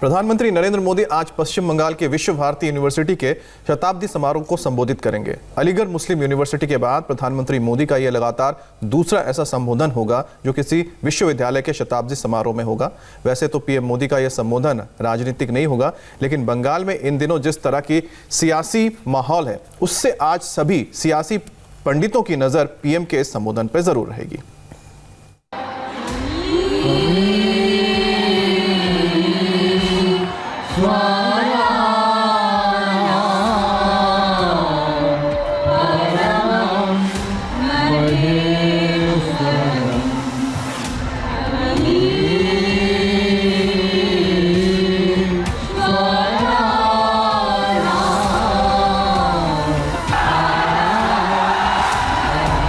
प्रधानमंत्री नरेंद्र मोदी आज पश्चिम बंगाल के विश्व भारती यूनिवर्सिटी के शताब्दी समारोह को संबोधित करेंगे। अलीगढ़ मुस्लिम यूनिवर्सिटी के बाद प्रधानमंत्री मोदी का यह लगातार दूसरा ऐसा संबोधन होगा जो किसी विश्वविद्यालय के शताब्दी समारोह में होगा। वैसे तो पीएम मोदी का यह संबोधन राजनीतिक नहीं होगा, लेकिन बंगाल में इन दिनों जिस तरह की सियासी माहौल है, उससे आज सभी सियासी पंडितों की नजर पीएम के इस संबोधन पर जरूर रहेगी।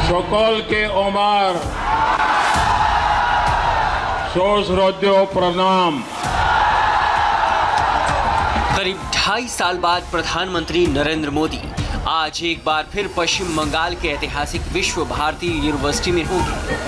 সকল के ओमार सोसरोद्यो प्रणाम। करीब 2.5 साल बाद प्रधानमंत्री नरेंद्र मोदी आज एक बार फिर पश्चिम बंगाल के ऐतिहासिक विश्व भारती यूनिवर्सिटी में होंगे।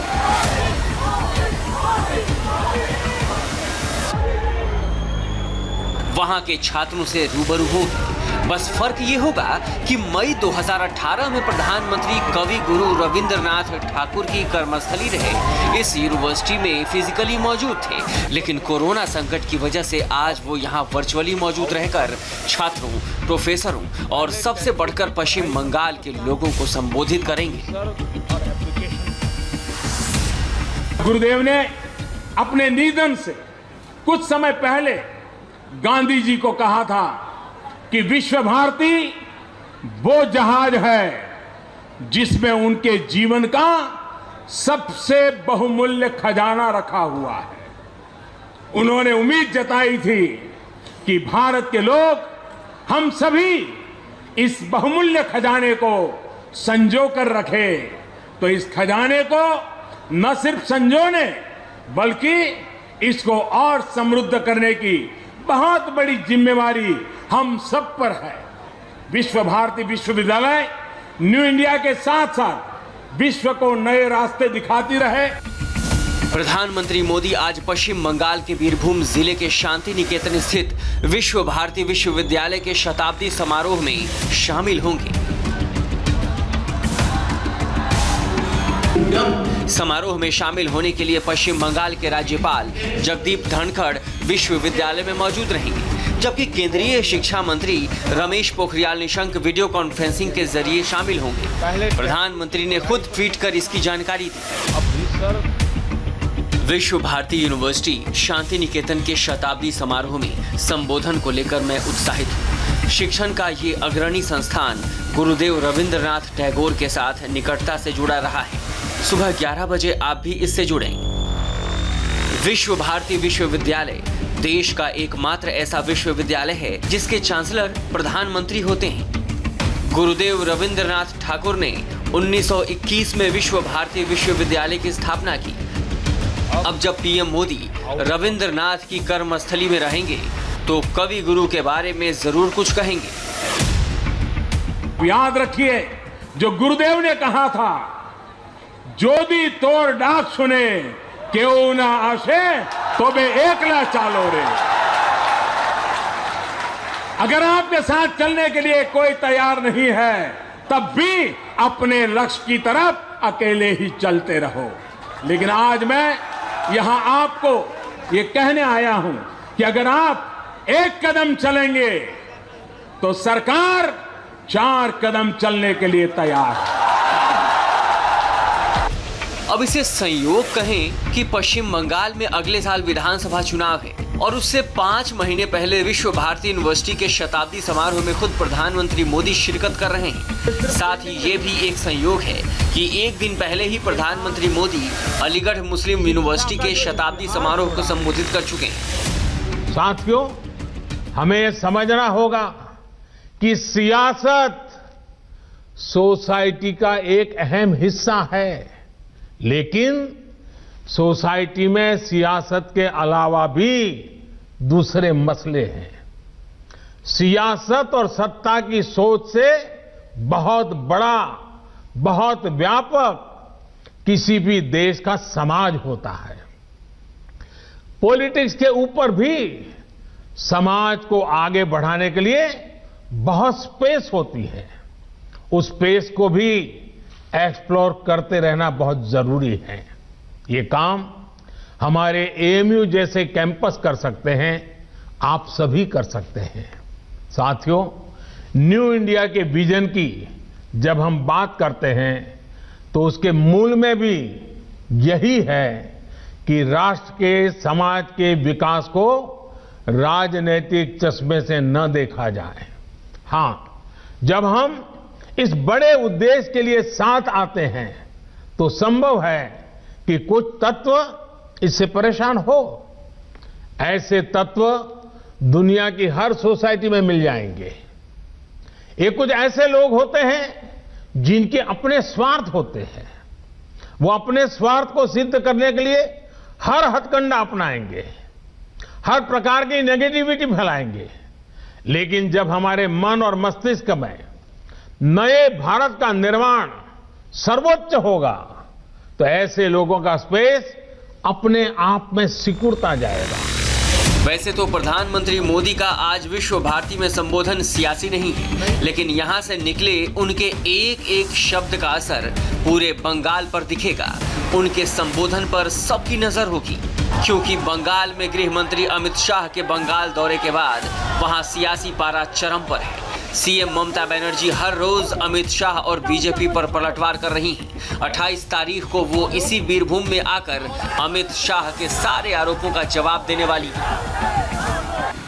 वहां के छात्रों से रूबरू होंगे। बस फर्क ये होगा कि मई 2018 में प्रधानमंत्री कवि गुरु रविंद्रनाथ ठाकुर की कर्मस्थली रहे इस यूनिवर्सिटी में फिजिकली मौजूद थे, लेकिन कोरोना संकट की वजह से आज वो यहाँ वर्चुअली मौजूद रहकर छात्रों, प्रोफेसरों और सबसे बढ़कर पश्चिम बंगाल के लोगों को संबोधित करेंगे। गुरुदेव ने अपने निधन से कुछ समय पहले गांधी जी को कहा था कि विश्व भारती वो जहाज है जिसमें उनके जीवन का सबसे बहुमूल्य खजाना रखा हुआ है। उन्होंने उम्मीद जताई थी कि भारत के लोग हम सभी इस बहुमूल्य खजाने को संजो कर रखे, तो इस खजाने को न सिर्फ संजोने बल्कि इसको और समृद्ध करने की बहुत बड़ी जिम्मेवारी हम सब पर है। विश्व भारती विश्वविद्यालय न्यू इंडिया के साथ साथ विश्व को नए रास्ते दिखाती रहे। प्रधानमंत्री मोदी आज पश्चिम बंगाल के बीरभूम जिले के शांति निकेतन स्थित विश्व भारती विश्वविद्यालय के शताब्दी समारोह में शामिल होंगे। समारोह में शामिल होने के लिए पश्चिम बंगाल के राज्यपाल जगदीप धनखड़ विश्वविद्यालय में मौजूद रहेंगे, जबकि केंद्रीय शिक्षा मंत्री रमेश पोखरियाल निशंक वीडियो कॉन्फ्रेंसिंग के जरिए शामिल होंगे। प्रधानमंत्री ने खुद ट्वीट कर इसकी जानकारी दी। विश्व भारती यूनिवर्सिटी शांति निकेतन के शताब्दी समारोह में संबोधन को लेकर मैं उत्साहित हूँ। शिक्षण का ये अग्रणी संस्थान गुरुदेव रविंद्रनाथ टैगोर के साथ निकटता से जुड़ा रहा है। सुबह 11 बजे आप भी इससे जुड़ें। विश्व भारती विश्वविद्यालय देश का एकमात्र ऐसा विश्वविद्यालय है जिसके चांसलर प्रधानमंत्री होते हैं। गुरुदेव रविंद्रनाथ ठाकुर ने 1921 में विश्व भारती विश्वविद्यालय की स्थापना की। अब जब पीएम मोदी रविंद्रनाथ की कर्मस्थली में रहेंगे तो कवि गुरु के बारे में जरूर कुछ कहेंगे। याद रखिए, जो गुरुदेव ने कहा था, जोदी तोर डाक सुने क्यों ना आशे तो बे एकला चालो रे। अगर आपके साथ चलने के लिए कोई तैयार नहीं है, तब भी अपने लक्ष्य की तरफ अकेले ही चलते रहो। लेकिन आज मैं यहां आपको ये कहने आया हूं कि अगर आप एक कदम चलेंगे तो सरकार 4 कदम चलने के लिए तैयार है। अब इसे संयोग कहें कि पश्चिम बंगाल में अगले साल विधानसभा चुनाव है और उससे 5 महीने पहले विश्व भारती यूनिवर्सिटी के शताब्दी समारोह में खुद प्रधानमंत्री मोदी शिरकत कर रहे हैं। साथ ही ये भी एक संयोग है कि एक दिन पहले ही प्रधानमंत्री मोदी अलीगढ़ मुस्लिम यूनिवर्सिटी के शताब्दी समारोह को संबोधित कर चुके हैं। साथियों, हमें यह समझना होगा कि सियासत सोसाइटी का एक अहम हिस्सा है, लेकिन सोसाइटी में सियासत के अलावा भी दूसरे मसले हैं। सियासत और सत्ता की सोच से बहुत बड़ा, बहुत व्यापक किसी भी देश का समाज होता है। पॉलिटिक्स के ऊपर भी समाज को आगे बढ़ाने के लिए बहुत स्पेस होती है। उस स्पेस को भी एक्सप्लोर करते रहना बहुत जरूरी है। ये काम हमारे एएमयू जैसे कैंपस कर सकते हैं, आप सभी कर सकते हैं। साथियों, न्यू इंडिया के विजन की जब हम बात करते हैं तो उसके मूल में भी यही है कि राष्ट्र के, समाज के विकास को राजनीतिक चश्मे से न देखा जाए। हां, जब हम इस बड़े उद्देश्य के लिए साथ आते हैं तो संभव है कि कुछ तत्व इससे परेशान हो। ऐसे तत्व दुनिया की हर सोसाइटी में मिल जाएंगे। ये कुछ ऐसे लोग होते हैं जिनके अपने स्वार्थ होते हैं। वो अपने स्वार्थ को सिद्ध करने के लिए हर हथकंडा अपनाएंगे, हर प्रकार की नेगेटिविटी फैलाएंगे। लेकिन जब हमारे मन और मस्तिष्क में नए भारत का निर्माण सर्वोच्च होगा तो ऐसे लोगों का स्पेस अपने आप में सिकुड़ता जाएगा। वैसे तो प्रधानमंत्री मोदी का आज विश्व भारती में संबोधन सियासी नहीं है, लेकिन यहां से निकले उनके एक एक शब्द का असर पूरे बंगाल पर दिखेगा। उनके संबोधन पर सबकी नजर होगी, क्योंकि बंगाल में गृह मंत्री अमित शाह के बंगाल दौरे के बाद वहां सियासी पारा चरम पर है। सीएम ममता बनर्जी हर रोज अमित शाह और बीजेपी पर पलटवार कर रही हैं। 28 तारीख को वो इसी वीरभूमि में आकर अमित शाह के सारे आरोपों का जवाब देने वाली है।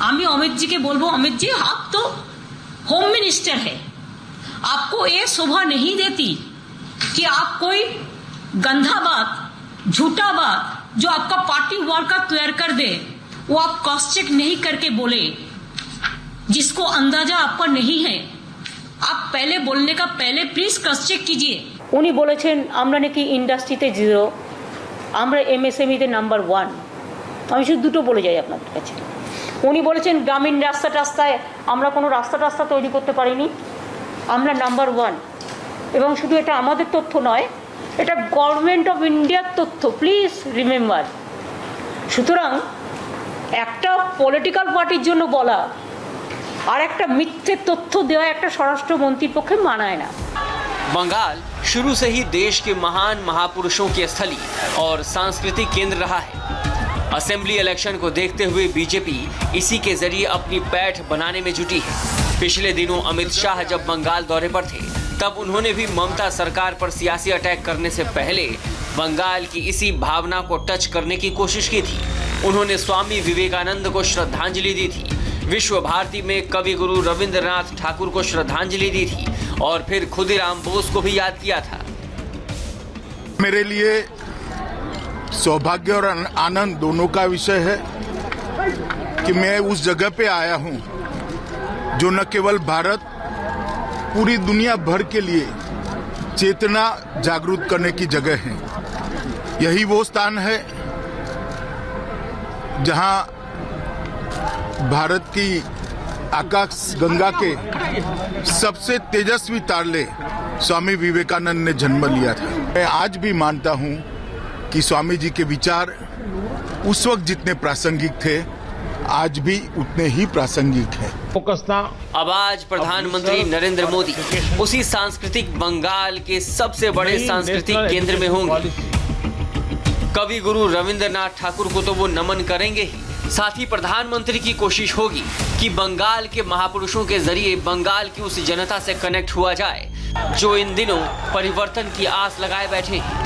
আমি अमित जी के बोलबो, अमित जी आप तो होम मिनिस्टर है, आपको ये शोभा नहीं देती कि आप कोई गंदा बात, झूठा बात जो आपका पार्टी वर्कर तैयार कर दे वो आप क्रॉस चेक नहीं करके बोले, जिसको अंदाजा आपका नहीं है। आप पहले बोलने का पहले प्लीज क्रॉस चेक कीजिए। উনি বলেছেন আমরা নাকি ইন্ডাস্ট্রিতে 0, আমরা এমএসএমইতে নাম্বার 1। আমি শুধু দুটো বলে যাই আপনাদের কাছে। উনি বলেছেন গ্রামীণ রাস্তায় আমরা কোনো রাস্তা তৈরি করতে পারিনি, আমরা নাম্বার 1। এবং শুধু এটা আমাদের তথ্য নয়, এটা গভর্নমেন্ট অফ ইন্ডিয়ার তথ্য, প্লিজ রিমেম্বার। সুতরাং একটা পলিটিক্যাল পার্টির জন্য বলা আর একটা মিথ্যে তথ্য দেওয়া একটা স্বরাষ্ট্রমন্ত্রীর পক্ষে মানায় না। बंगाल शुरू से ही देश के महान महापुरुषों की स्थली और सांस्कृतिक केंद्र रहा है। असेंबली इलेक्शन को देखते हुए बीजेपी इसी के जरिए अपनी पैठ बनाने में जुटी है। पिछले दिनों अमित शाह जब बंगाल दौरे पर थे तब उन्होंने भी ममता सरकार पर सियासी अटैक करने से पहले बंगाल की इसी भावना को टच करने की कोशिश की थी। उन्होंने स्वामी विवेकानंद को श्रद्धांजलि दी थी, विश्व भारती में कवि गुरु रविंद्रनाथ ठाकुर को श्रद्धांजलि दी थी और फिर खुदीराम बोस को भी याद किया था। मेरे लिए सौभाग्य और आनंद दोनों का विषय है कि मैं उस जगह पे आया हूं जो न केवल भारत, पूरी दुनिया भर के लिए चेतना जागरूक करने की जगह है। यही वो स्थान है जहां भारत की आकाश गंगा के सबसे तेजस्वी तारले स्वामी विवेकानंद ने जन्म लिया था। मैं आज भी मानता हूं कि स्वामी जी के विचार उस वक्त जितने प्रासंगिक थे आज भी उतने ही प्रासंगिक है। अब आज प्रधानमंत्री नरेंद्र मोदी उसी सांस्कृतिक बंगाल के सबसे बड़े सांस्कृतिक केंद्र में होंगे। कवि गुरु रविंद्रनाथ ठाकुर को तो वो नमन करेंगे ही, साथ ही प्रधानमंत्री की कोशिश होगी कि बंगाल के महापुरुषों के जरिए बंगाल की उस जनता से कनेक्ट हुआ जाए जो इन दिनों परिवर्तन की आस लगाए बैठे हैं।